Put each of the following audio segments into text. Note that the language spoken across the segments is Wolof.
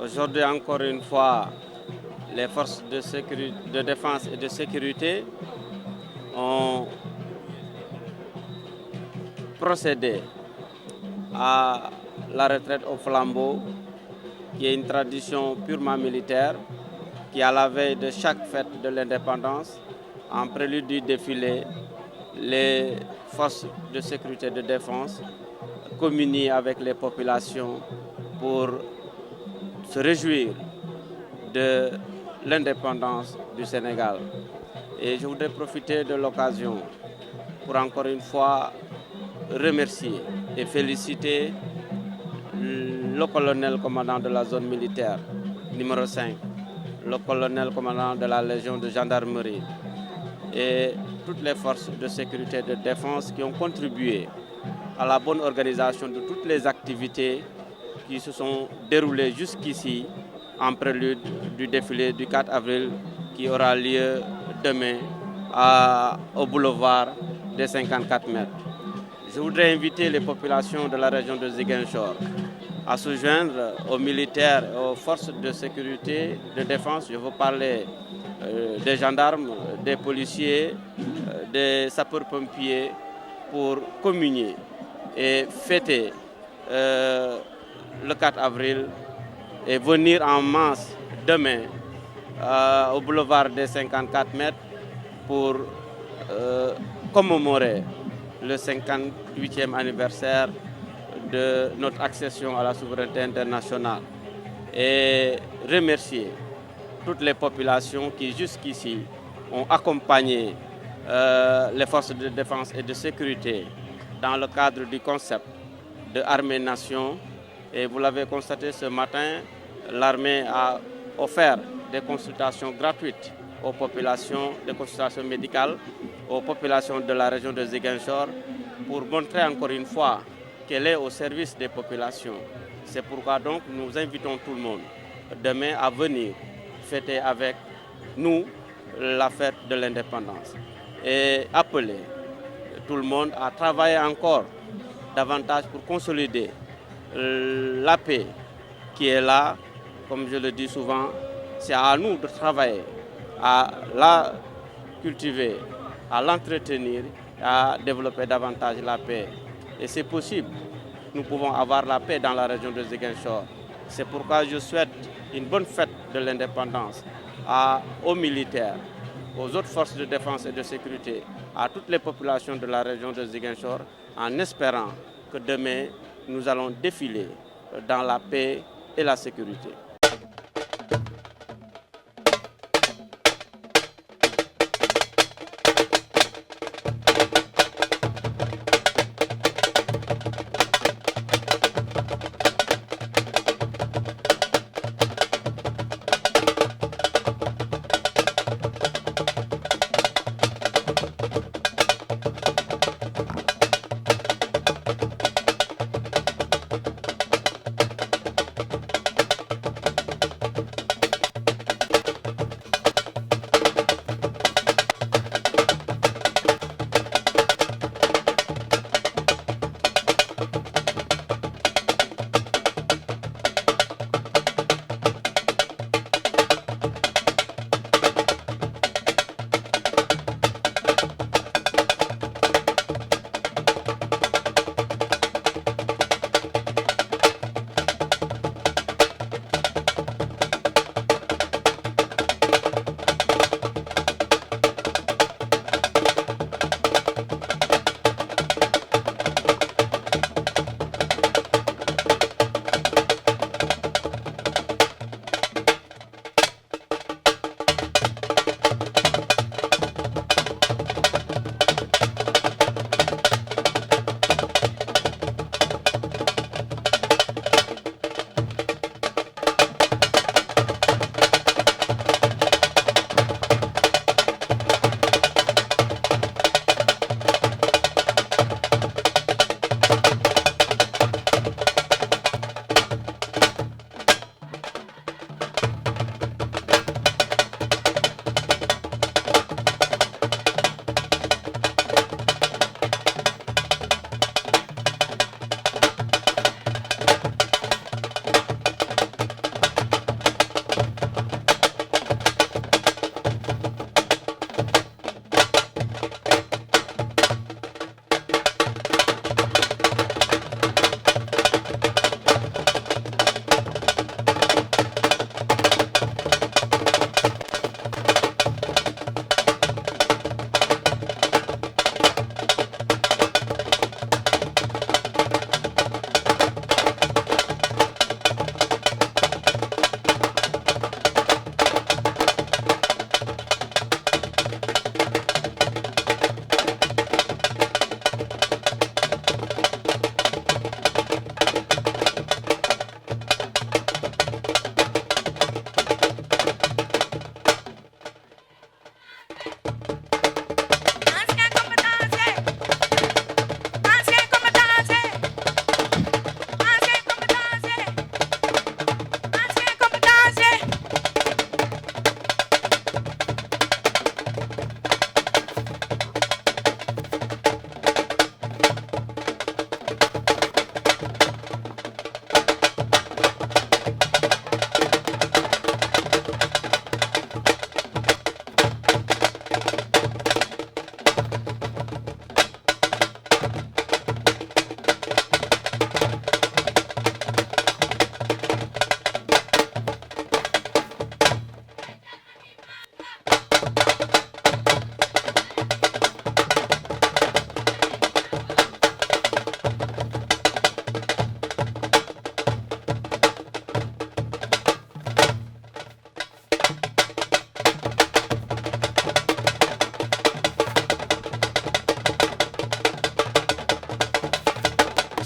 Aujourd'hui, encore une fois, les forces de défense et de sécurité ont procédé à la retraite au flambeau, qui est une tradition purement militaire, qui à la veille de chaque fête de l'indépendance, en prélude du défilé, les forces de sécurité et de défense communient avec les populations pour se réjouir de l'indépendance du Sénégal. Et je voudrais profiter de l'occasion pour encore une fois remercier et féliciter le colonel commandant de la zone militaire numéro 5, le colonel commandant de la Légion de gendarmerie et toutes les forces de sécurité et de défense qui ont contribué à la bonne organisation de toutes les activités qui se sont déroulées jusqu'ici en prélude du défilé du 4 avril qui aura lieu demain au boulevard des 54 mètres. Je voudrais inviter les populations de la région de Ziguinchor à se joindre aux militaires et aux forces de sécurité, de défense. Je veux parler des gendarmes, des policiers, des sapeurs-pompiers pour communier et fêter le 4 avril et venir en masse demain au boulevard des 54 mètres pour commémorer le 58e anniversaire de notre accession à la souveraineté internationale et remercier toutes les populations qui jusqu'ici ont accompagné les forces de défense et de sécurité dans le cadre du concept de Armée-Nation. Et vous l'avez constaté ce matin, l'armée a offert des consultations gratuites aux populations, des consultations médicales aux populations de la région de Ziguinchor pour montrer encore une fois qu'elle est au service des populations. C'est pourquoi donc nous invitons tout le monde demain à venir fêter avec nous la fête de l'indépendance et appeler tout le monde à travailler encore davantage pour consolider la paix qui est là. Comme je le dis souvent, c'est à nous de travailler, à la cultiver, à l'entretenir, à développer davantage la paix. Et c'est possible. Nous pouvons avoir la paix dans la région de Ziguinchor. C'est pourquoi je souhaite une bonne fête de l'indépendance aux militaires, aux autres forces de défense et de sécurité, à toutes les populations de la région de Ziguinchor, en espérant que demain, nous allons défiler dans la paix et la sécurité.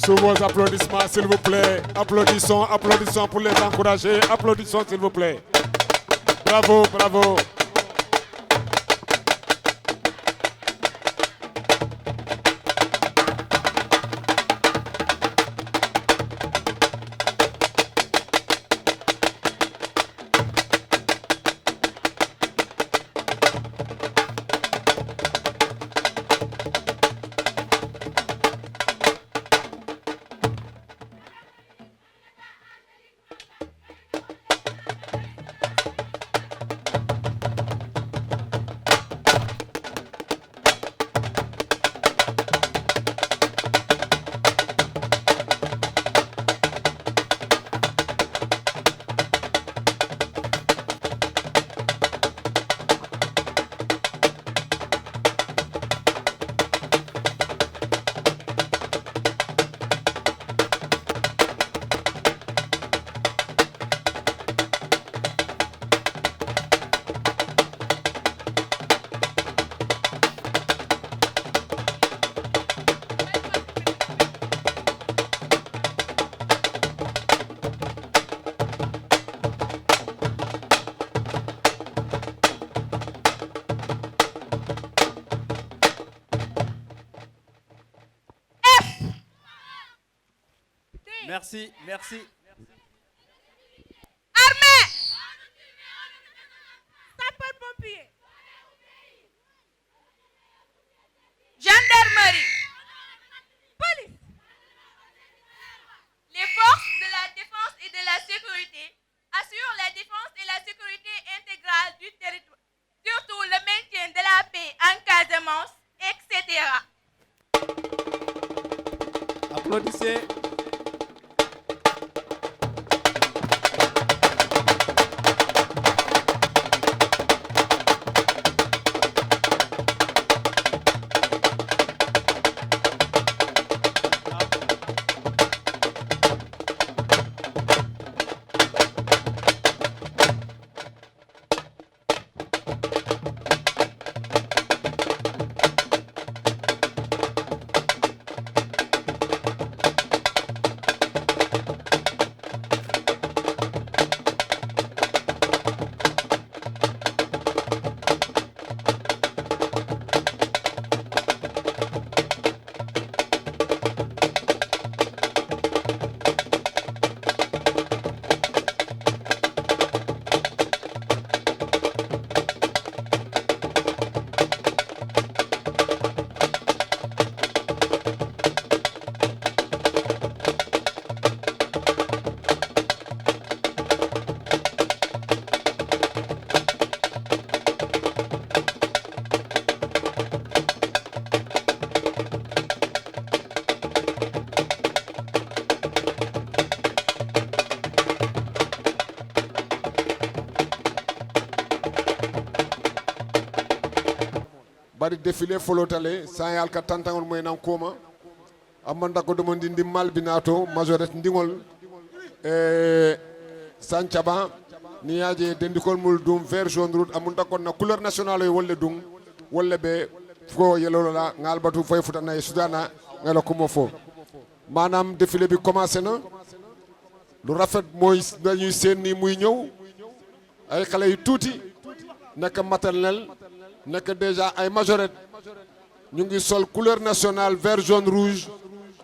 Sous vos applaudissements, s'il vous plaît. Applaudissons, applaudissons pour les encourager. Applaudissons, s'il vous plaît. Bravo, bravo. Merci, merci. Armée, sapeurs-pompiers, gendarmerie, police. Les forces de la défense et de la sécurité assurent la défense et la sécurité intégrale du territoire, surtout le maintien de la paix en Casamance, etc. Applaudissez. bari défilé folotale sa yal ka tantangol moy nan koma amanda ko dum ndi malbinato majorette ndingol sancaba ni yaje dendikol mul dum vert jaune rouge amunda kon na couleur nationale y wolle dum wolle be fo yelola ngal batu fay futana e sudana ngala ko mo fo manam défilé bi commencé na lu rafet moy dañuy sen ni muy ñew ay xalé yu tuti nek maternel nek déjà ay majorette ñu ngi sol couleur nationale vert jaune rouge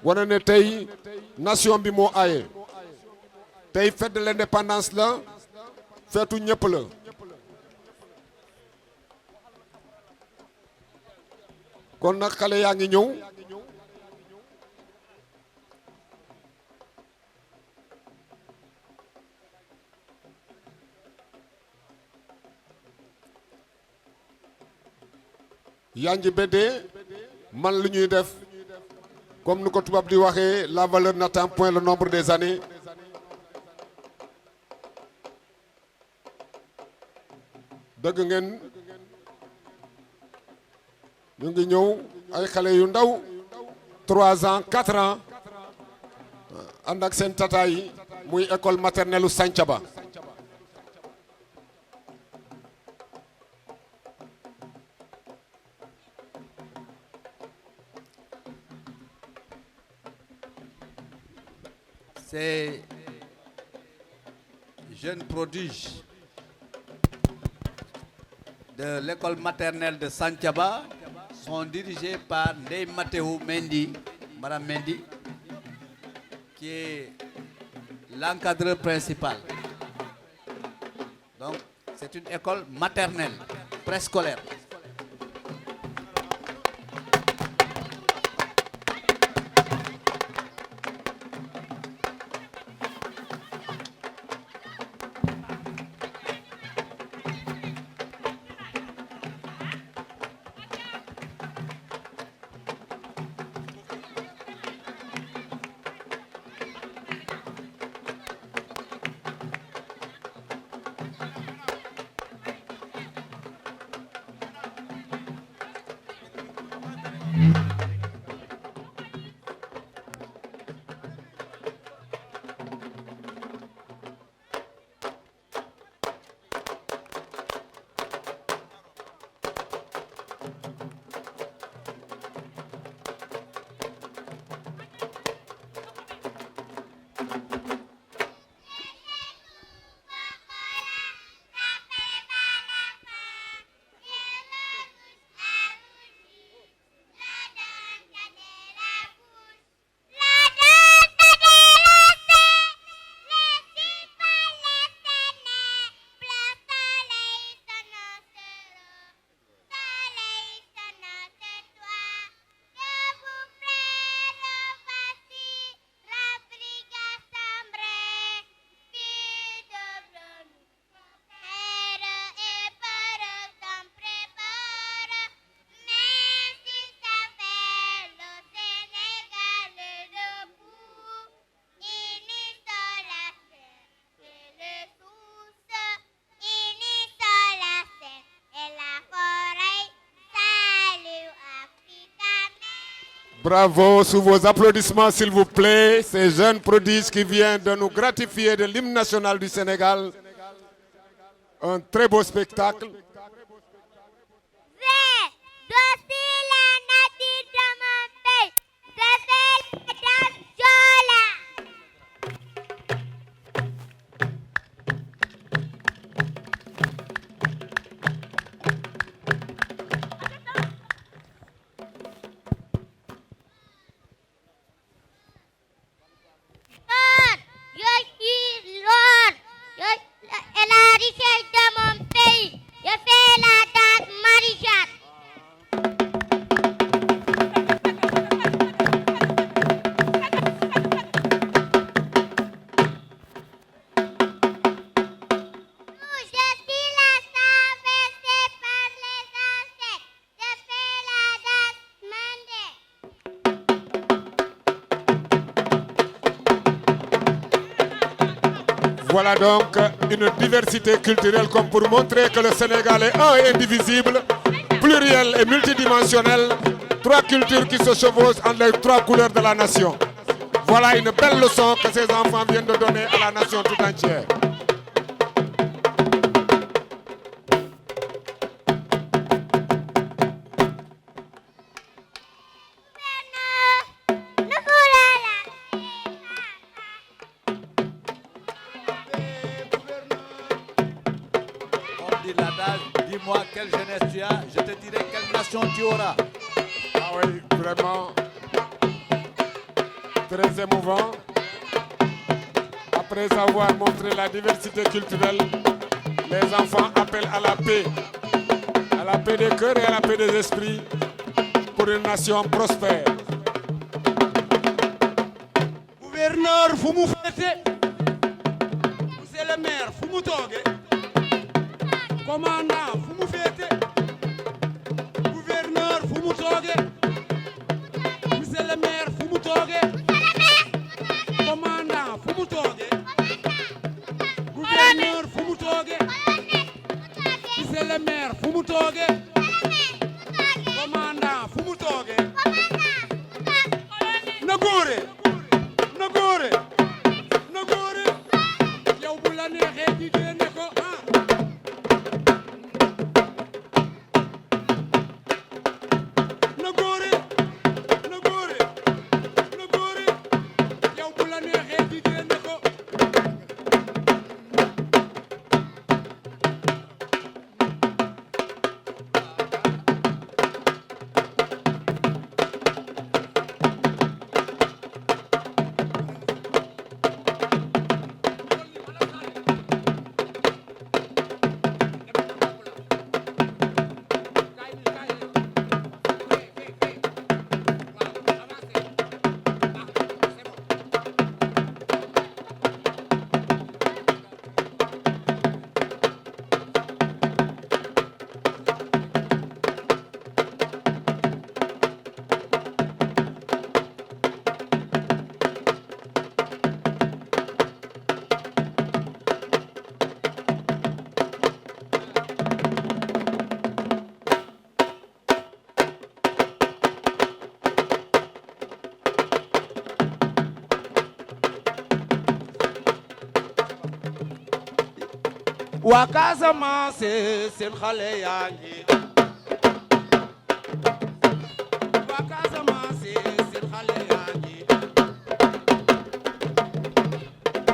wane ne tey nation bi moo aaye tey fête de l'indépendance la feetu ñëpp la kon nag xale yaa ngi ñëw yanji bedde man lu ñuy def comme ni ko tubaab di waxee la valeur n'attend point le nombre des années dëgg ngeen ñu ngi ñëw ay xale yu ndaw 3 ans 4 ans ànd ak seen tata yi muy école maternelle u Santhiaba Ces jeunes prodiges de l'école maternelle de Santhiaba sont dirigés par Ndeye Matteo Mendy, Madame Mendy, qui est l'encadreur principal. Donc, c'est une école maternelle, préscolaire. Bravo, sous vos applaudissements s'il vous plaît, ces jeunes prodiges qui viennent de nous gratifier de l'hymne national du Sénégal. Un très beau spectacle. Voilà donc une diversité culturelle comme pour montrer que le Sénégal est un et indivisible, pluriel et multidimensionnel, trois cultures qui se chevauchent entre les trois couleurs de la nation. Voilà une belle leçon que ces enfants viennent de donner à la nation tout entière. Dis-moi quelle jeunesse tu as, je te dirai quelle nation tu auras. Ah oui, vraiment très émouvant. Après avoir montré la diversité culturelle, les enfants appellent à la paix des cœurs et à la paix des esprits pour une nation prospère. Gouverneur Fumu Fete, monsieur le maire Fumu Toge, commandant Fumu Fete, gouverneur Fumu Toge, monsieur le maire Fumu Toge, commandant Fumu Toge, gouverneur Fumu Toge, monsieur le maire Fumu Toge, commandant Fumu Toge, Nagore, Nagore, Nagore, yow bu la neexee di génne ko Nagore, Nagore, Nagore, yow bu la neexee di génne waa Casamance seen xale yaa ngi waa Casamance seen xale yaa ngi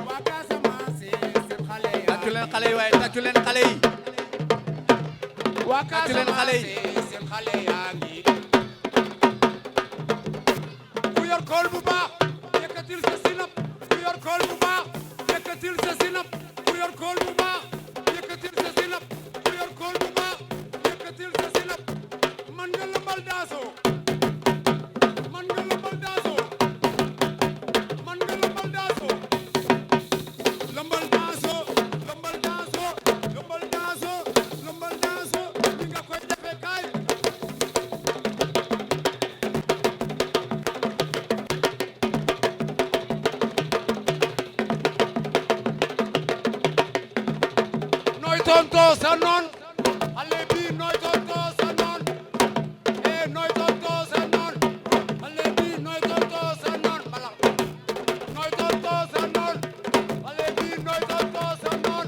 waa Casamance seen xale yaa ngi tàccu leen xale yi waaye tàccu leen xale yi waa tàccu leen xale yi Casamance seen xale yaa ngi ku yor kool bu baax yëkkatil sa sinap ku yor kool bu baax yëkkatil sa sinap ku yor kool bu baax yëkkatil sa sinap ku yor kool bu baax yëkkatil sa sinap man nga lëmbal daaso man nga lëmbal daaso man nga lëmbal daaso lëmbal daaso lëmbal daaso lëmbal daaso lëmbal daaso ni nga koy defee kaay nooy tonto sa noon xale bi nooy tonto sa noon nooy tonto sa noon xale bi nooy tonto sa noon bala nooy tonto sa noon xale bi nooy tonto sa noon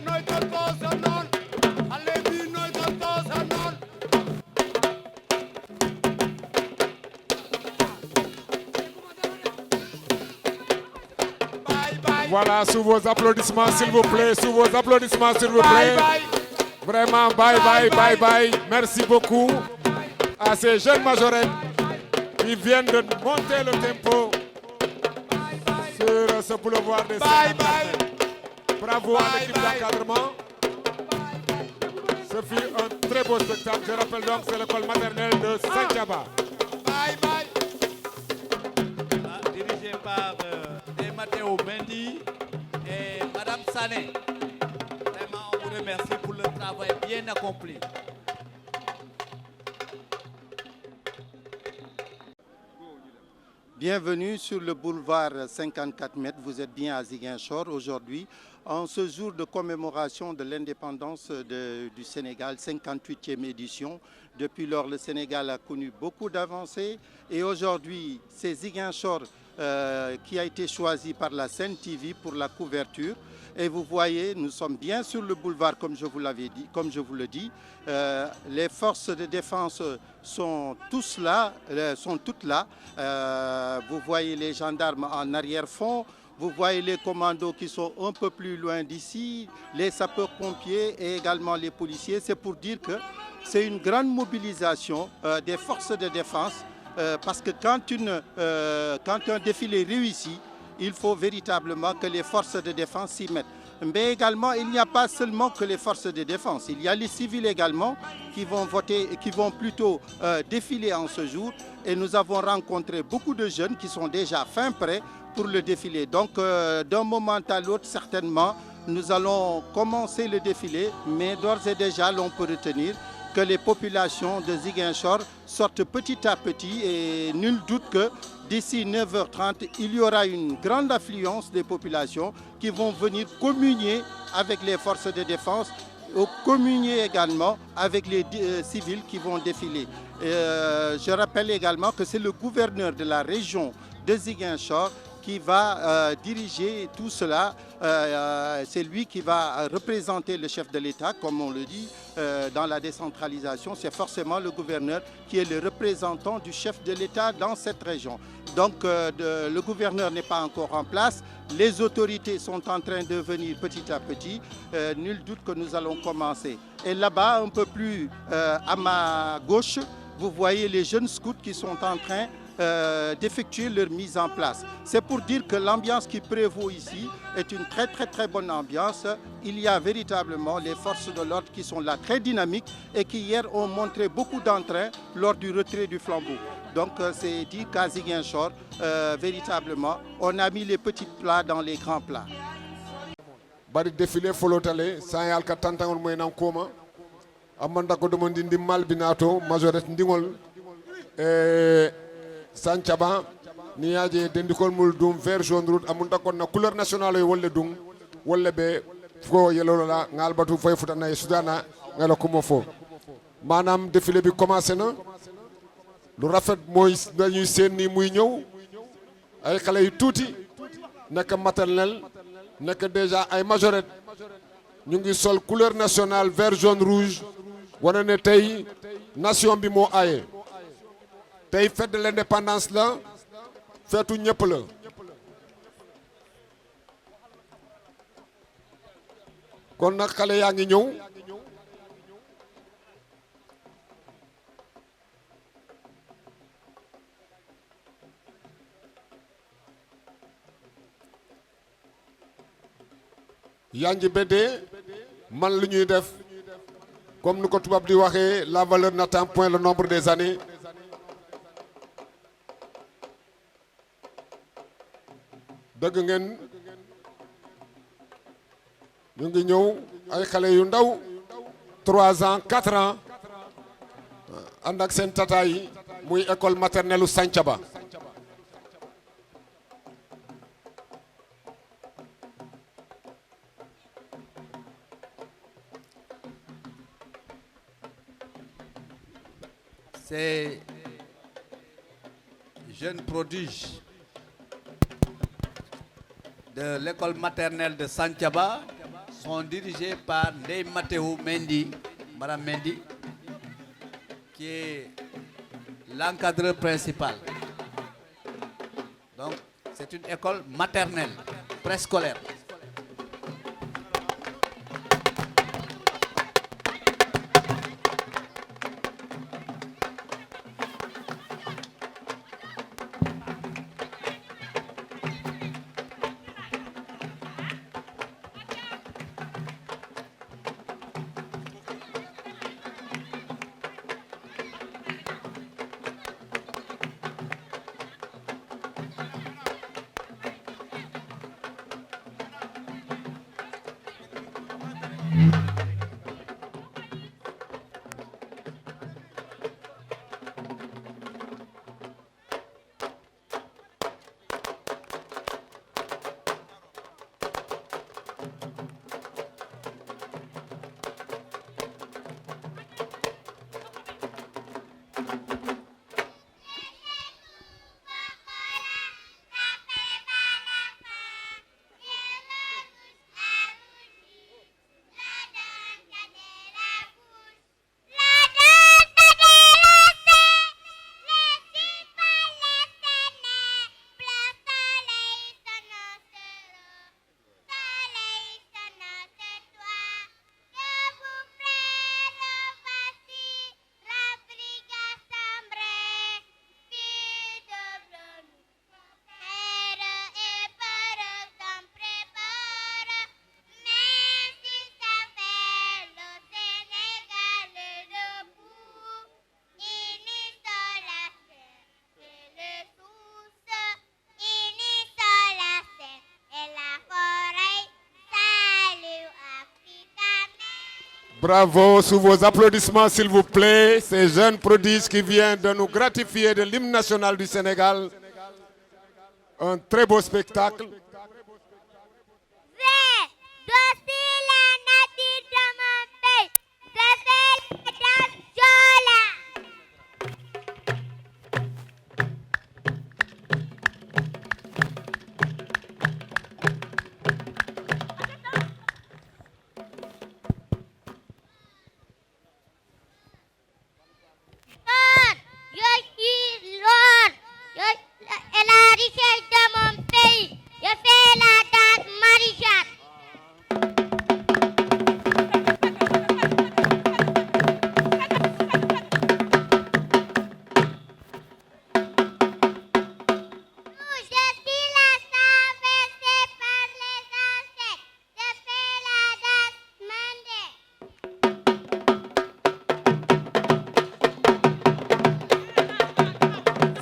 nooy tonto sa noon xale bi nooy tonto sa noon bye bye Voilà, sous vos applaudissements, s'il vous plaît. Sous vos applaudissements, s'il vous bye plaît. bye Vraiment, bye bye, bye bye. Merci beaucoup à ces jeunes majorettes qui viennent de monter le tempo sur ce boulevard des bye 54. bye Bravo à Bye l'équipe bye. d'encadrement. Ce fut un très beau spectacle. Je rappelle donc, c'est l'école maternelle de Santhiaba. bye bye dirigé par Matteo Mendy et Madame Sané. Vraiment, on vous remercie pour le travail bien accompli. Bienvenue sur le boulevard 54 mètres. Vous êtes bien à Ziguinchor aujourd'hui, en ce jour de commémoration de l'indépendance du Sénégal, 58e édition. Depuis lors, le Sénégal a connu beaucoup d'avancées et aujourd'hui, c'est Ziguinchor qui a été choisi par la Sen TV pour la couverture. Et vous voyez, nous sommes bien sur le boulevard, comme je vous l'avais dit, comme je vous le dis. Les forces de défense sont toutes là. Vous voyez les gendarmes en arrière-fond. Vous voyez les commandos qui sont un peu plus loin d'ici, les sapeurs-pompiers et également les policiers. C'est pour dire que c'est une grande mobilisation des forces de défense parce que quand un défilé réussit, il faut véritablement que les forces de défense s'y mettent. Mais également, il n'y a pas seulement que les forces de défense. Il y a les civils également qui vont voter, qui vont plutôt défiler en ce jour. Et nous avons rencontré beaucoup de jeunes qui sont déjà fin prêts pour le défilé. Donc, d'un moment à l'autre, certainement, nous allons commencer le défilé. Mais d'ores et déjà, l'on peut retenir que les populations de Ziguinchor sortent petit à petit et nul doute que d'ici 9h30, il y aura une grande affluence des populations qui vont venir communier avec les forces de défense, communier également avec les civils qui vont défiler. Je rappelle également que c'est le gouverneur de la région de Ziguinchor qui va diriger tout cela. C'est lui qui va représenter le chef de l'État, comme on le dit, dans la décentralisation. C'est forcément le gouverneur qui est le représentant du chef de l'État dans cette région. Donc le gouverneur n'est pas encore en place. Les autorités sont en train de venir petit à petit. Nul doute que nous allons commencer. Et là-bas, un peu plus à ma gauche, vous voyez les jeunes scouts qui sont en train d'effectuer leur mise en place. C'est pour dire que l'ambiance qui prévaut ici est une très bonne ambiance. Il y a véritablement les forces de l'ordre qui sont là, très dynamiques et qui hier ont montré beaucoup d'entrain lors du retrait du flambeau. Donc c'est dit qu'à Ziguinchor, véritablement, on a mis les petits plats dans les grands plats. Bari défilé folotale sayal ka tantangol moy nan koma amanda ko dum ndi mal binato majorette ndingol Santhiaba ni yaje dendikol mul dum vert jaune rouge amunda kon na couleur nationale wolle dum wolle be fo yelola ngal batu fay futana sudana ngala ko mo fo manam défilé bi commencé na lu rafet moy dañuy sen ni muy ñew ay xalé yu touti nek maternel nek déjà ay majorette ñu ngi sol couleur nationale vert jaune rouge wane ne tey nation bi moo aaye tey fête de l'indépendance la feetu ñëpp la kon nag xale yaa ngi ñëw Yandji Bédé man lu ñuy def comme ni ko tubaab di waxee la valeur n'attend point le nombre des années dëgg ngeen ñu ngi ñëw ay xale yu ndaw 3 ans 4 ans ànd ak seen tata yi muy école maternelle u Santhiaba Ces jeunes prodiges de l'école maternelle de Santhiaba sont dirigés par Ndeye Matteo Mendy, Madame Mendy, qui est l'encadreur principal. Donc, c'est une école maternelle, préscolaire. Bravo, sous vos applaudissements s'il vous plaît, ces jeunes prodiges qui viennent de nous gratifier de l'hymne national du Sénégal. Un très beau spectacle.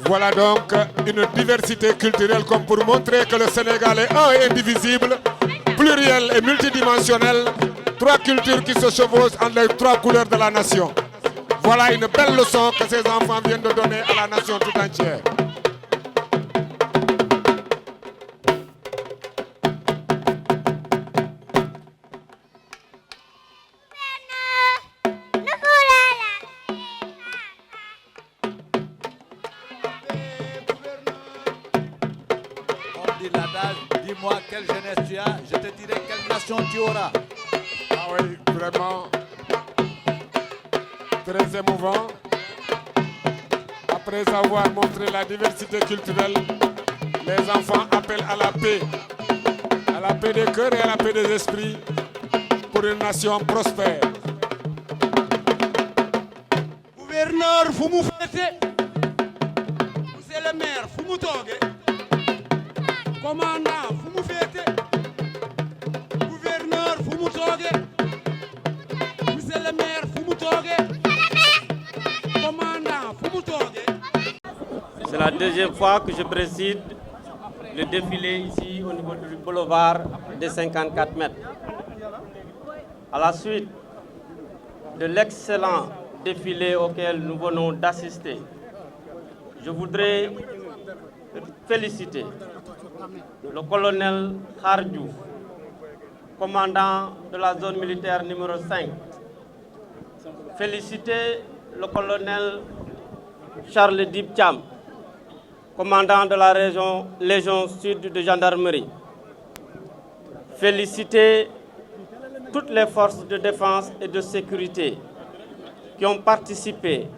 Voilà donc une diversité culturelle comme pour montrer que le Sénégal est un et indivisible, pluriel et multidimensionnel, 3 cultures qui se chevauchent entre les 3 couleurs de la nation. Voilà une belle leçon que ces enfants viennent de donner à la nation tout entière. Dis-moi quelle jeunesse tu as, je te dirai quelle nation tu auras. vraiment très émouvant. Après avoir montré la diversité culturelle, les enfants appellent à la paix des cœurs et à la paix des esprits pour une nation prospère. Gouverneur Fumu Fete, monsieur le maire Fumu Toge, commandant Fumu Fete, gouverneur Fumu Toge, monsieur le maire Fumu Toge, commandant Fumu Toge. C'est la deuxième fois que je préside le défilé ici au niveau du boulevard des 54 mètres. À la suite de l'excellent défilé auquel nous venons d'assister, je voudrais féliciter le colonel Khardiouf, commandant de la zone militaire numéro 5. Féliciter le colonel Charles Dibcham, commandant de la Légion Sud de gendarmerie. Féliciter toutes les forces de défense et de sécurité qui ont participé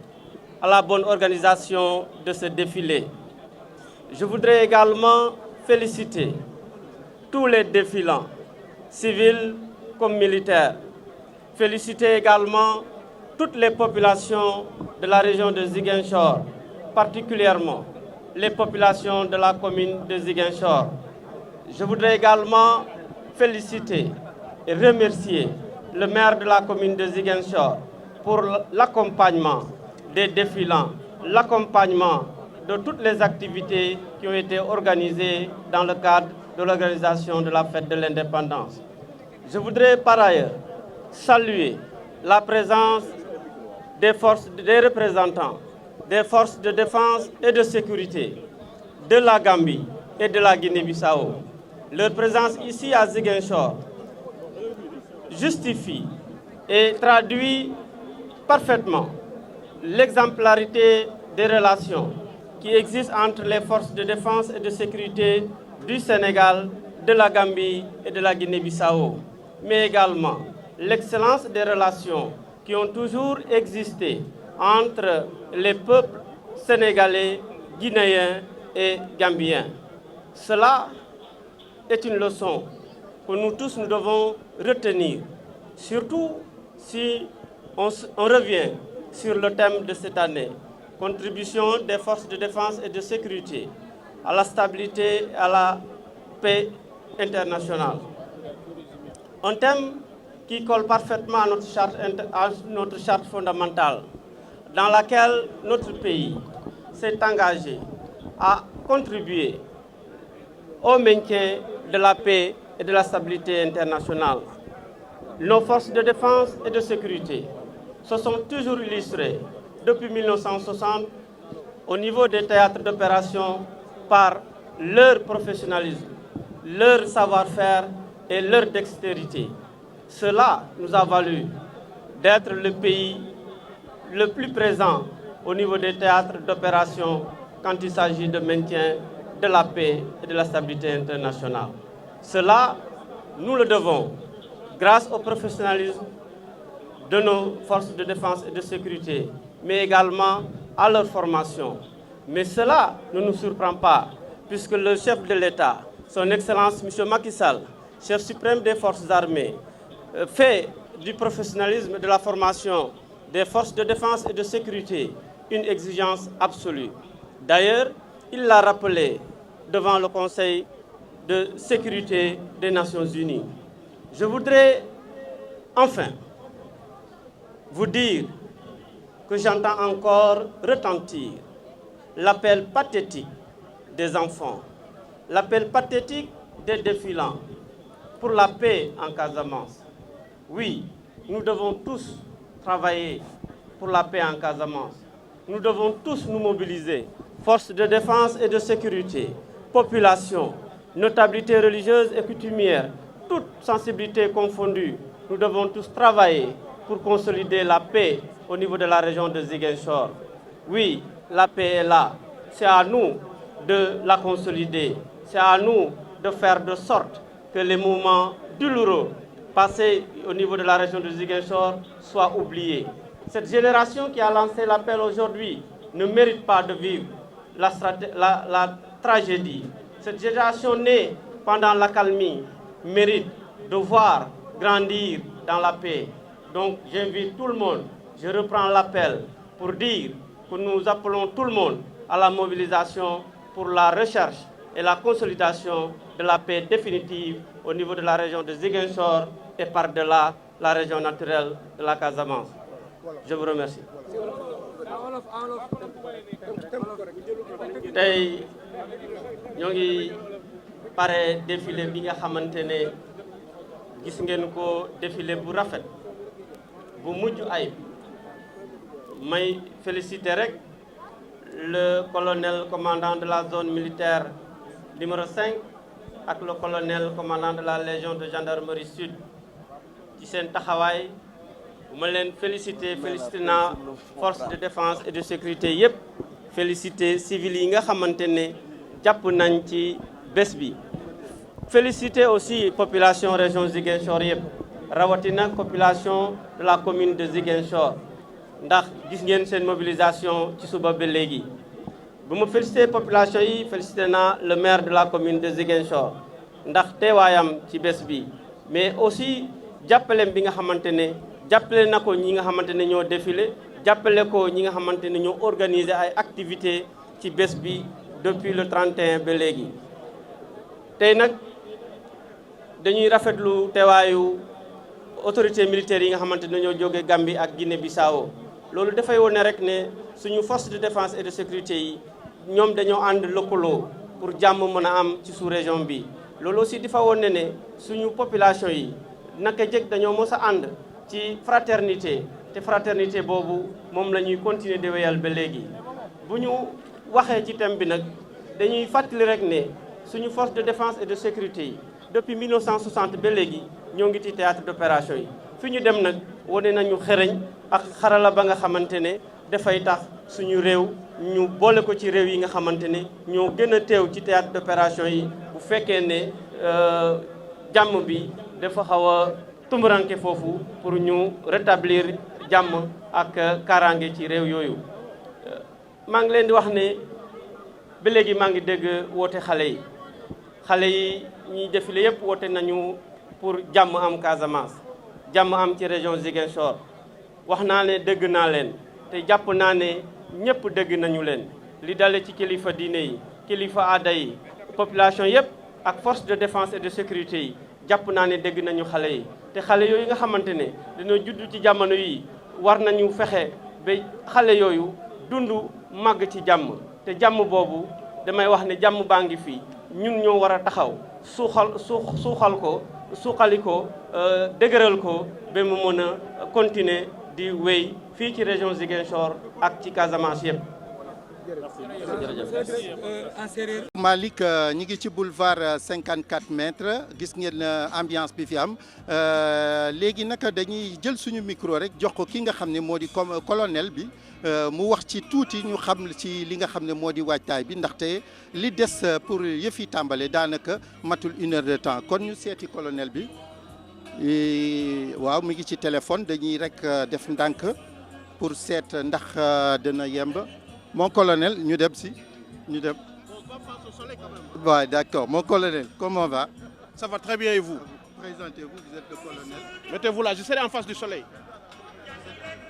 à la bonne organisation de ce défilé. Je voudrais également féliciter tous les défilants, civils comme militaires. Féliciter également toutes les populations de la région de Ziguinchor, particulièrement les populations de la commune de Ziguinchor. Je voudrais également féliciter et remercier le maire de la commune de Ziguinchor pour l'accompagnement des défilants, l'accompagnement de toutes les activités qui ont été organisées dans le cadre de l'organisation de la fête de l'indépendance. Je voudrais par ailleurs saluer la présence des représentants des forces de défense et de sécurité de la Gambie et de la Guinée-Bissau. Leur présence ici à Ziguinchor justifie et traduit parfaitement l'exemplarité des relations qui existent entre les forces de défense et de sécurité du Sénégal, de la Gambie et de la Guinée-Bissau, mais également l'excellence des relations qui ont toujours existé entre les peuples sénégalais, guinéens et gambiens. Cela est une leçon que nous tous nous devons retenir, surtout si on revient sur le thème de cette année, contribution des forces de défense et de sécurité à la stabilité et à la paix internationale. Un thème qui colle parfaitement à notre charte fondamentale, dans laquelle notre pays s'est engagé à contribuer au maintien de la paix et de la stabilité internationale. Nos forces de défense et de sécurité se sont toujours illustrées depuis 1960 au niveau des théâtres d'opération par leur professionnalisme, leur savoir-faire et leur dextérité. Cela nous a valu d'être le pays le plus présent au niveau des théâtres d'opération quand il s'agit de maintien de la paix et de la stabilité internationale. Cela, nous le devons grâce au professionnalisme de nos forces de défense et de sécurité, mais également à leur formation. Mais cela ne nous surprend pas, puisque le chef de l'État, son Excellence M. Macky Sall, chef suprême des forces armées, fait du professionnalisme et de la formation des forces de défense et de sécurité une exigence absolue. D'ailleurs, il l'a rappelé devant le Conseil de sécurité des Nations Unies. Je voudrais enfin vous dire que j'entends encore retentir l'appel pathétique des enfants, l'appel pathétique des défilants pour la paix en Casamance. Oui, nous devons tous travailler pour la paix en Casamance. Nous devons tous nous mobiliser, forces de défense et de sécurité, population, notabilité religieuse et coutumière, toutes sensibilités confondues. Nous devons tous travailler pour consolider la paix au niveau de la région de Ziguinchor. Oui, la paix est là. C'est à nous de la consolider. C'est à nous de faire de sorte que les mouvements douloureux passé au niveau de la région de Ziguinchor soit oubliée. Cette génération qui a lancé l'appel aujourd'hui ne mérite pas de vivre la tragédie. Cette génération née pendant l'accalmie mérite de voir grandir dans la paix. Donc j'invite tout le monde, je reprends l'appel pour dire que nous appelons tout le monde à la mobilisation pour la recherche et la consolidation de la paix définitive au niveau de la région de Ziguinchor et par-delà la région naturelle de la Casamance. Je vous remercie. tey ñoo ngi pare défilé bi nga xamante ne gis ngeen ko défilé bu rafet bu mujj ayib may féliciter rek le colonel commandant de la zone militaire numéro 5 ak le colonel commandant de la légion de gendarmerie sud ci seen taxawaay bu ma leen féliciter naa force de défense et de sécurité yépp féliciter civils yi nga xamante ne jàpp nañ ci bés bi féliciter aussi population région Ziguinchor yépp rawatina population de la commune de Ziguinchor ndax gis ngeen seen mobilisation ci suba ba léegi bu ma féliciter population yi féliciter naa le maire de la commune de Ziguinchor ndax teewaayam ci bés bi mais aussi jàppaleem bi nga xamante ne jàppale na ko ñi nga xamante ne ñoo défilé jàppale ko ñi nga xamante ne ñoo organiser ay activités ci bés bi depuis le 31 ba léegi tey nag dañuy rafetlu teewaayu autorités militaires yi nga xamante ne ñoo jóge Gambie ak Guinée-Bissau loolu dafay wone rek ne suñu force de défense et de sécurité yi ñoom dañoo ànd lëkkaloo pour jàmm mën a am ci sous-région bi loolu aussi dafa wone ne suñu population yi naka jëkk dañoo mës a ànd ci fraternité te fraternité boobu moom la ñuy continuer di wéyal ba léegi bu ñu waxee ci thème bi nag dañuy fàttali rek ne suñu force de défense et de sécurité yi depuis 1960 ba léegi ñoo ngi ci théâtre d'opération yi fi ñu dem nag wane nañu xereñ ak xarala ba nga xamante ne dafay tax suñu réew ñu boole ko ci réew yi nga xamante ne ñoo gën a teew ci théâtre d'opération yi bu fekkee ne jàmm bi dafa xaw a tumuranke foofu pour ñu rétablir jàmm ak kaaraange ci réew yooyu maa ngi leen di wax ne ba léegi maa ngi dégg woote xale yi ñiy défilé yëpp woote nañu pour jàmm am Casamance jàmm am ci région Ziguinchor wax naa ne dégg naa leen te jàpp naa ne ñëpp dégg nañu leen li dale ci kilifa diine yi kilifa aada yi population yëpp ak force de défense et de sécurité yi jàpp naa ne dégg nañu xale yi te xale yooyu nga xamante ne dañoo judd ci jamono yi war nañu fexe ba xale yooyu dund màgg ci jàmm te jàmm boobu damay wax ne jàmm baa ngi fii ñun ñoo war a taxaw suuxali ko dëgëral ko ba mu mën a continuer di wéy fii ci région Ziguinchor ak ci Casamance yëpp. Malick ñi ngi ci boulevard 54 mètres gis ngeen ambiance bi fi am léegi naka dañuy jël suñu micro rek jox ko ki nga xam ne moo di colonel bi mu wax ci tuuti ñu xam ci li nga xam ne moo di waajtaay bi ndaxte li des pour yëf yi tàmbale daanaka matul 1 heure de temps kon ñu seeti colonel bi waaw mi ngi ci téléphone dañuy rek def ndànk pour seet ndax dana yemb mon colonel ñu dem si ñu dem. waaw d'accord mon colonel comment va? Ça va très bien et vous? Présentez-vous, vous êtes le colonel. Mettez-vous là, je serai en face du soleil.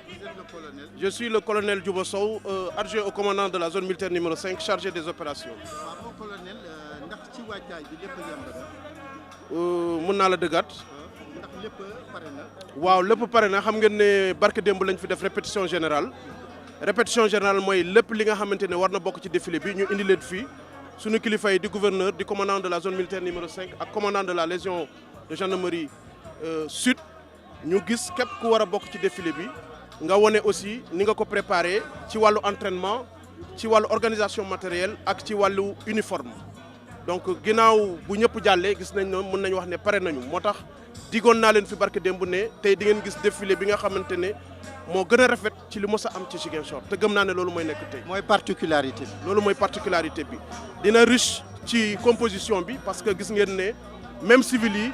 Vous êtes le colonel. Je suis le colonel Djoubo Sow, adjoint au commandant de la zone militaire numéro 5, chargé des opérations. waaw mon colonel ndax ci waajtaay bi lépp yemb na. mën naa la dëggaat. ndax lépp pare na. waaw lépp pare na xam ngeen ne barke démb lañ fi def répétition générale. Répétition générale mooy lépp li nga xamante ne war na bokk ci défilé bi ñu indi leen fii suñu kilifa yi di gouverneur di commandant de la zone militaire numéro 5 ak commandant de la légion de gendarmerie sud ñu gis képp ku war a bokk ci défilé bi nga wone aussi ni nga ko préparé ci wàllu entraînement ci wàllu organisation matérielle ak ci wàllu uniforme donc ginnaaw bu ñëpp jàllee gis nañ ne mën nañu wax ne pare nañu moo tax digoon naa leen fi barke démb ne tey di ngeen gis défilé bi nga xamante ne moo gën a rafet ci li mos a am ci Ziguinchor te gëm naa ne loolu mooy nekk tey. mooy particularité bi. loolu mooy particularité bi dina riche ci composition bi parce que gis ngeen ne même civil yi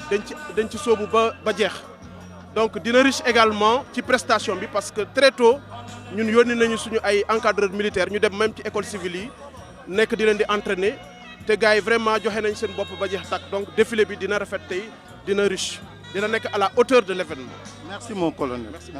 dañ ci soobu ba jeex donc dina riche également ci prestation bi parce que très tôt ñun yónni nañu suñu ay encadreurs militaires ñu dem même ci école civile yi nekk di leen di entraîner te gars yi vraiment joxe nañ seen bopp ba jeex tak donc défilé bi dina rafet tey dina riche dina nekk à la hauteur de l'événement. Merci mon colonel. Merci.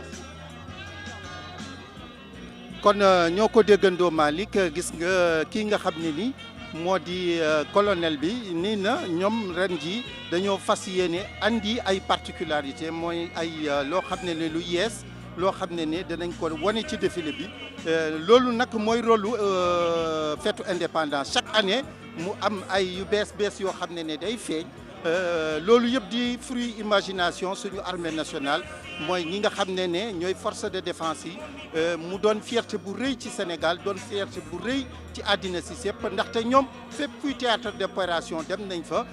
kon ñoo ko déggandoo Malick gis nga kii nga xam ne ni moo di colonel bi nii na ñoom ren ji dañoo fas yéene andi ay particularité mooy ay loo xam ne lu yees loo xam ne danañ ko wane ci défilé bi loolu nag mooy rôle fête indépendance chaque année mu am ay yu bees yoo xam ne day feeñ loolu yëpp di fruit imagination suñu armée nationale mooy ñi nga xam ne ñooy force de défense yi mu doon fierté bu rëy ci Sénégal doon fierté bu rëy ci àddina si sépp ndaxte ñoom fépp kuy théâtre d'opération dem nañ fa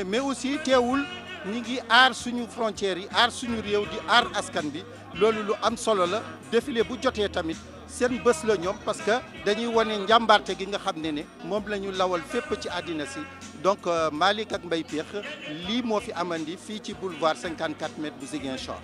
mais aussi teewul ñi ngi aar suñu frontières yi aar suñu réew di aar askan bi loolu lu am solo la défilé bu jotee tamit seen bés la ñoom parce que dañuy wane njàmbarte gi nga xam ne moom la ñu lawal fépp ci àddina si donc Malick ak Mbaye Pékh lii moo fi amandi fii ci boulevard 54 mètres bu Ziguinchor.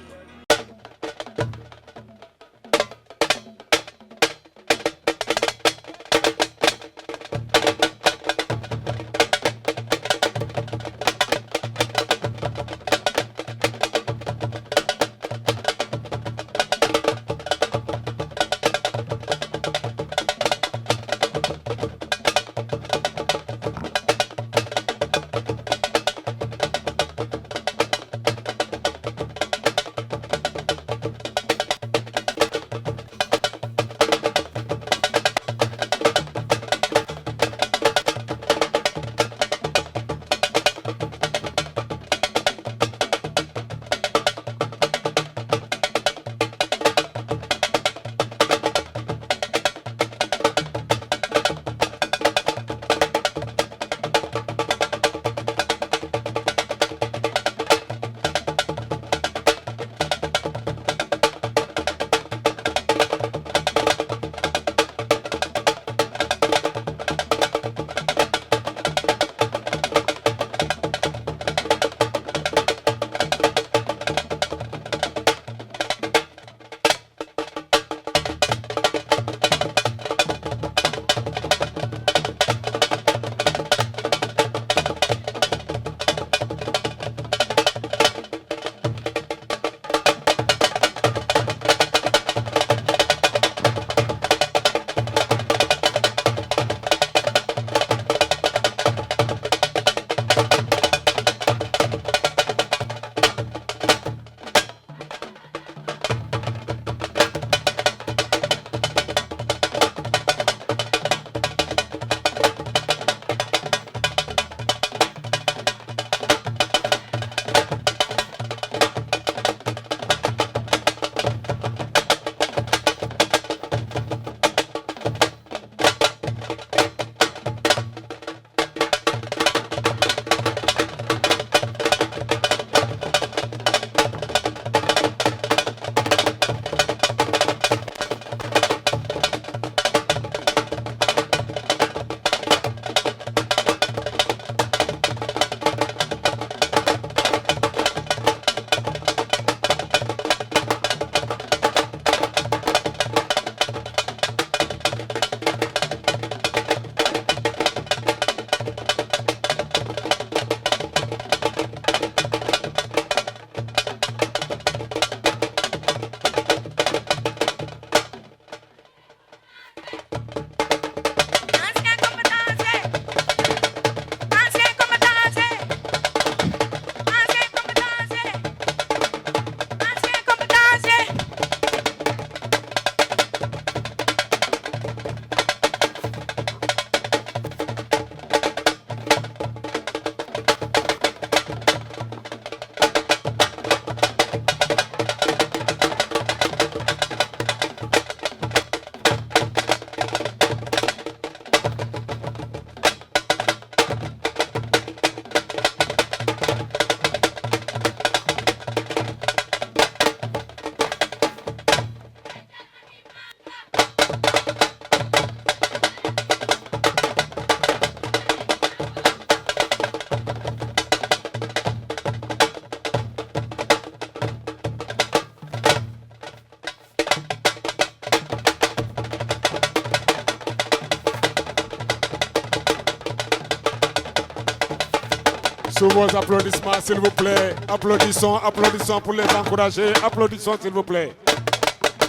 Sous vos applaudissements, s'il vous plaît. Applaudissons, applaudissons pour les encourager. Applaudissons, s'il vous plaît.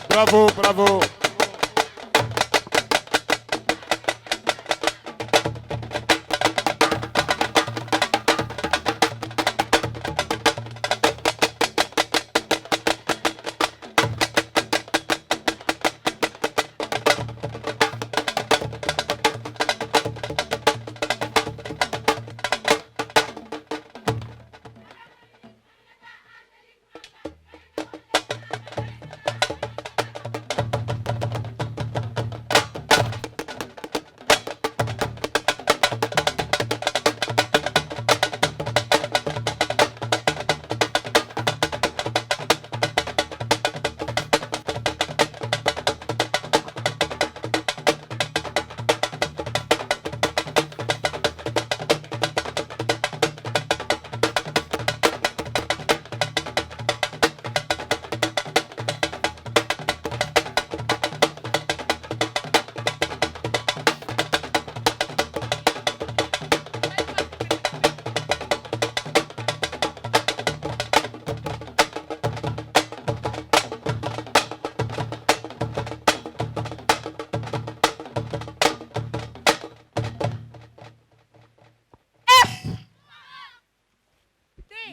Bravo, bravo.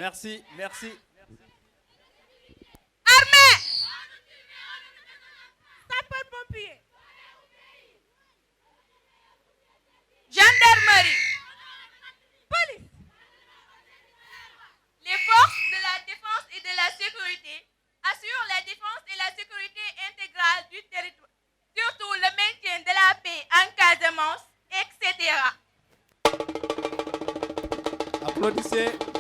Merci, merci. Armée. Sapeurs-pompiers. Gendarmerie. Police. Les forces de la défense et de la sécurité assurent la défense et la sécurité intégrale du territoire, surtout le maintien de la paix en Casamance, etc. Applaudissez.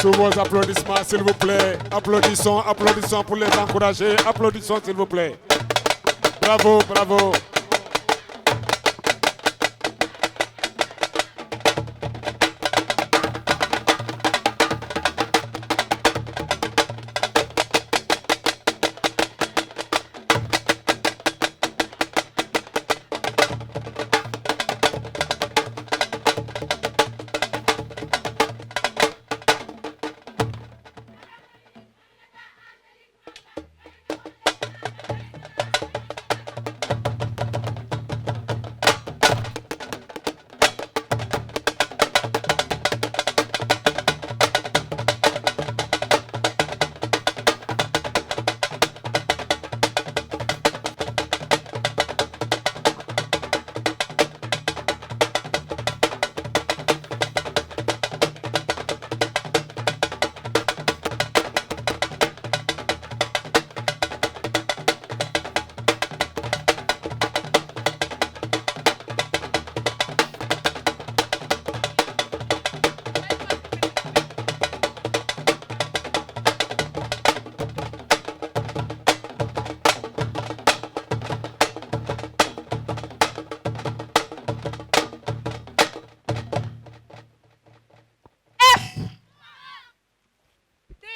Sous vos applaudissements, s'il vous plaît. Applaudissons, applaudissons pour les encourager. Applaudissons, s'il vous plaît. Bravo, bravo.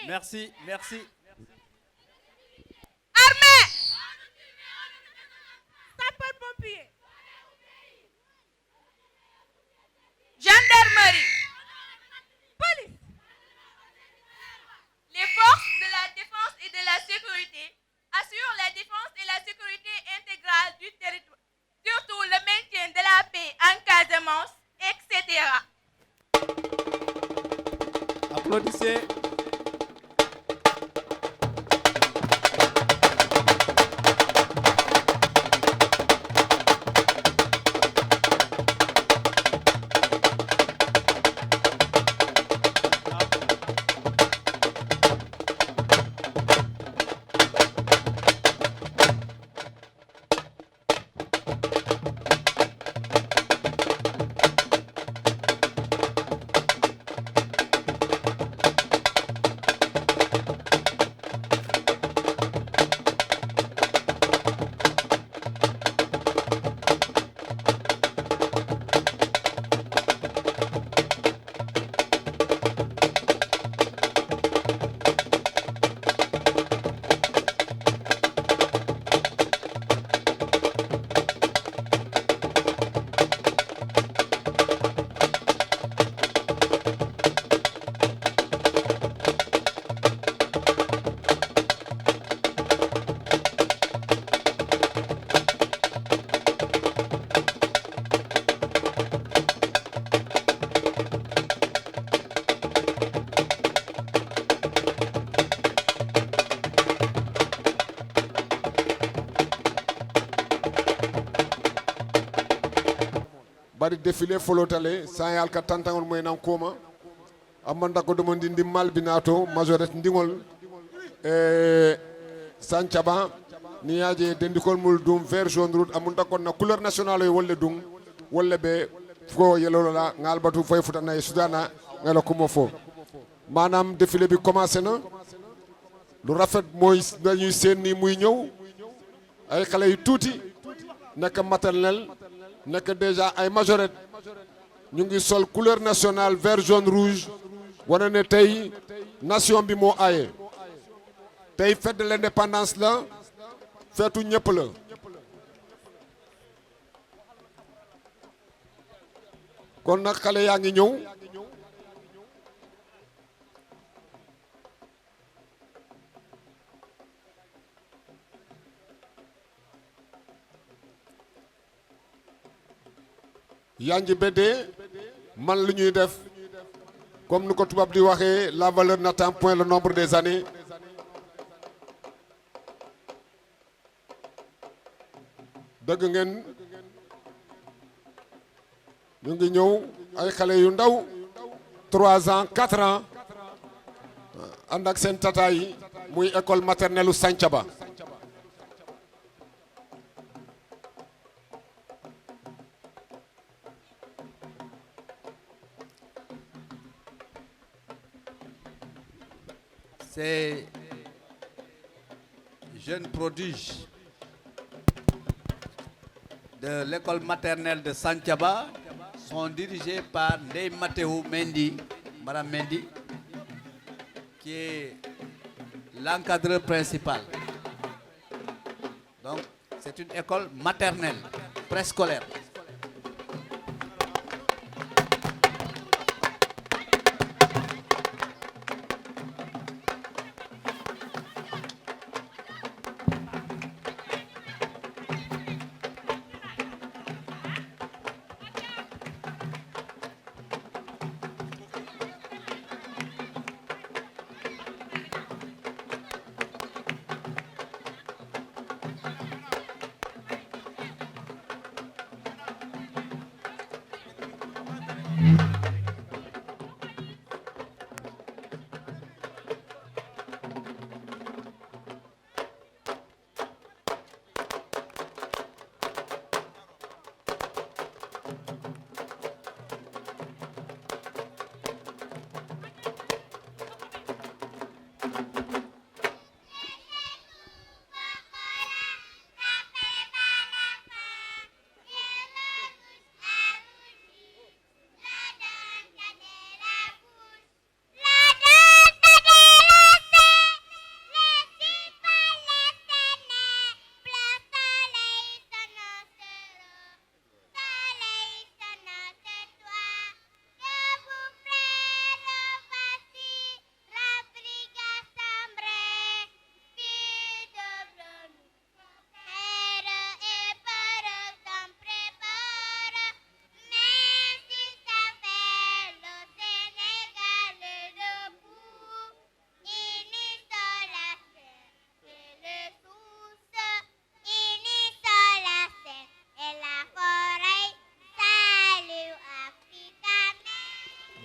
Merci, merci. Armée. Sapeurs-pompiers. Gendarmerie. Police. Les forces de la défense et de la sécurité assurent la défense et la sécurité intégrale du territoire, surtout le maintien de la paix en Casamance, etc. Applaudissez. bari défilé folotale sa yal ka tantangol moy nan koma amanda ko dum ndi malbinato majorette ndingol sancaba ni yaje dendikol mul dum vert jaune rouge amunda kon na couleur nationale e wolle dum wolle be fo yelola ngal batu fay futana e sudana ngala ko mo fo manam défilé bi commencé na lu rafet moy dañuy sen ni muy ñew ay xalé yu tuti nek maternel nek déjà ay majorette ñu ngi sol couleur nationale vert jaune rouge wane ne tey nation bi moo aaye tey fête de l'indépendance la feetu ñëpp la kon nag xale yaa ngi ñëw yanji bedde man lu ñuy def comme ni ko tubaab di waxee la valeur n'attend point le nombre des années dëgg ngeen ñu ngi ñëw ay xale yu ndaw 3 ans 4 ans ànd ak seen tata yi muy école maternelle u Santhiaba Ces jeunes prodiges de l'école maternelle de Santhiaba sont dirigés par Ndeye Matteo Mendy, Madame Mendy, qui est l'encadreur principal. Donc, c'est une école maternelle, préscolaire.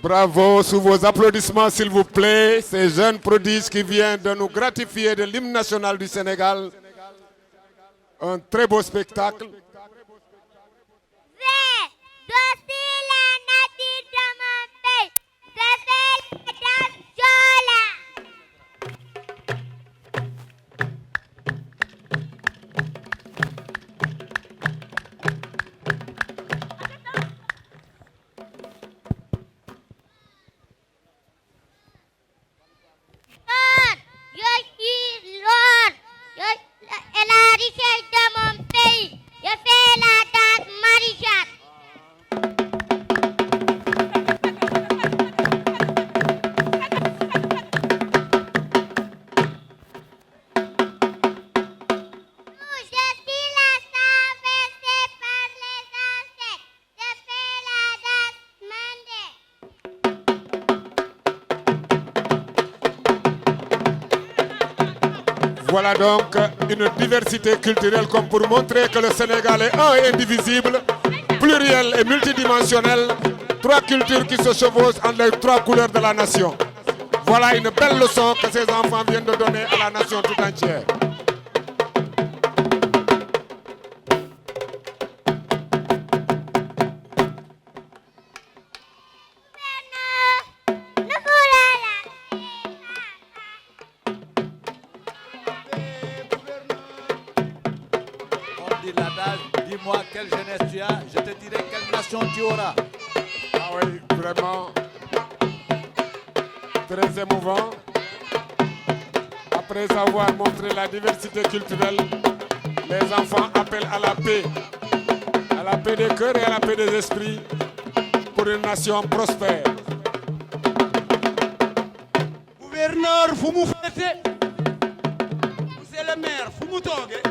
Bravo, sous vos applaudissements s'il vous plaît, ces jeunes prodiges qui viennent de nous gratifier de l'hymne national du Sénégal. Un très beau spectacle. Voilà donc une diversité culturelle comme pour montrer que le Sénégal est un et indivisible, pluriel et multidimensionnel, trois cultures qui se chevauchent entre les trois couleurs de la nation. Voilà une belle leçon que ces enfants viennent de donner à la nation tout entière. Dis-moi quelle jeunesse tu as, je te dirai quelle nation tu auras. Ah oui, vraiment très émouvant. Après avoir montré la diversité culturelle, les enfants appellent à la paix des cœurs et à la paix des esprits pour une nation prospère. Gouverneur Fumu Fete, monsieur le maire Fumu Toge,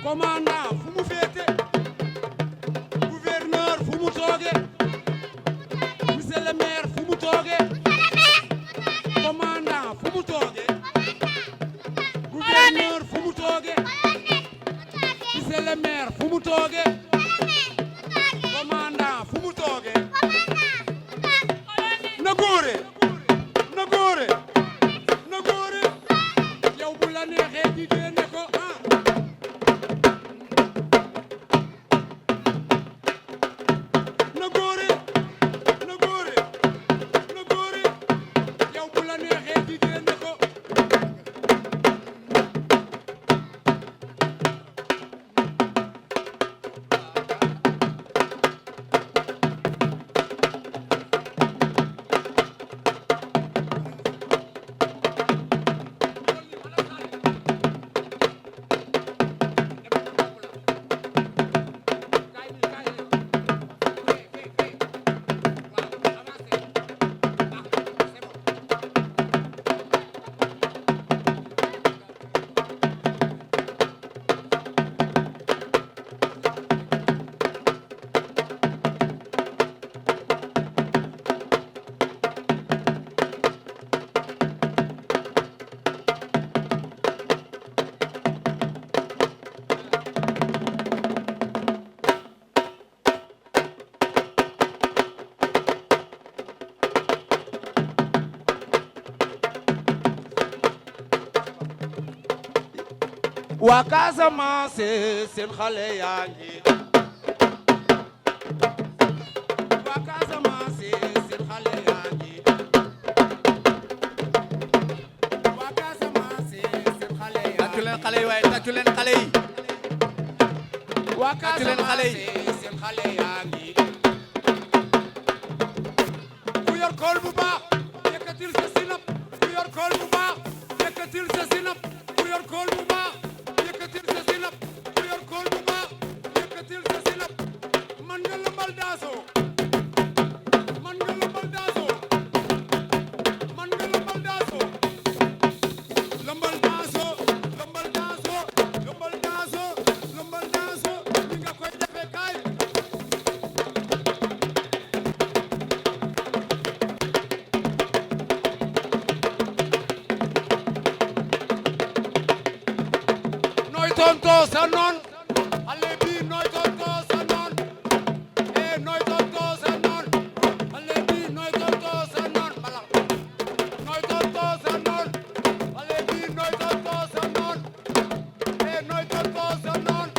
commandant Fumu Fete, gouverneur Fumu Toge, monsieur le maire Fumu Toge, commandant Fumu Toge, gouverneur Fumu Toge, monsieur le maire Fumu Toge, commandant Fumu Toge, Nagore, Nagore, Nagore, yow bu la neexee di dee ne ko Nagore, Nagore, Nagore, yow bu la neexee di dee waa Casamance seen xale yaa ngi waa Casamance seen xale yaa ngi waa Casamance seen xale yaa ngi tàccu leen xale yi waaye tàccu leen xale yi waa tàccu leen xale yi Casamance seen xale yaa ngi ku yor kool bu baax yëkkatil sa sinap ku yor kool bu baax yëkkatil sa sinap ku yor kool bu baax yëkkatil sa sinap ku yor kool bu baax yëkkatil sa sinap man nga lëmbal daaso man nga lëmbal daaso man nga lëmbal daaso lëmbal daaso lëmbal daaso lëmbal daaso lëmbal daaso ni nga koy defee kaay nooy tonto sa noon xale bi nooy tonto sa noon nooy tonto sa noon xale bi nooy tonto sa noon bala nooy tonto sa noon xale bi nooy tonto sa noon nooy tonto sa noon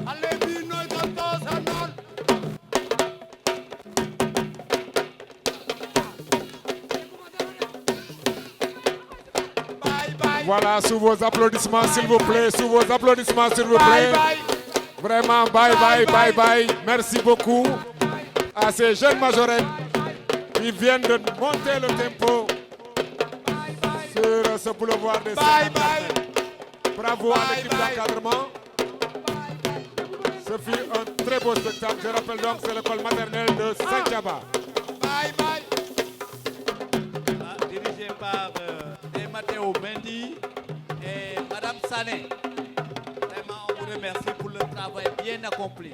xale bi nooy tonto sa noon bye bye Voilà, sous vos applaudissements, s'il vous plaît. Sous vos applaudissements, s'il vous bye plaît. bye Vraiment, bye bye, bye bye. Merci beaucoup à ces jeunes majorettes qui viennent de monter le tempo sur ce boulevard des bye Saints. bye Bravo à Bye l'équipe bye. d'encadrement. Ce fut un très beau spectacle. Je rappelle donc, c'est l'école maternelle de Saint-Chaba. bye bye dirigé par Matteo Mendy et Madame Sané. Vraiment, on vous remercie pour le travail bien accompli.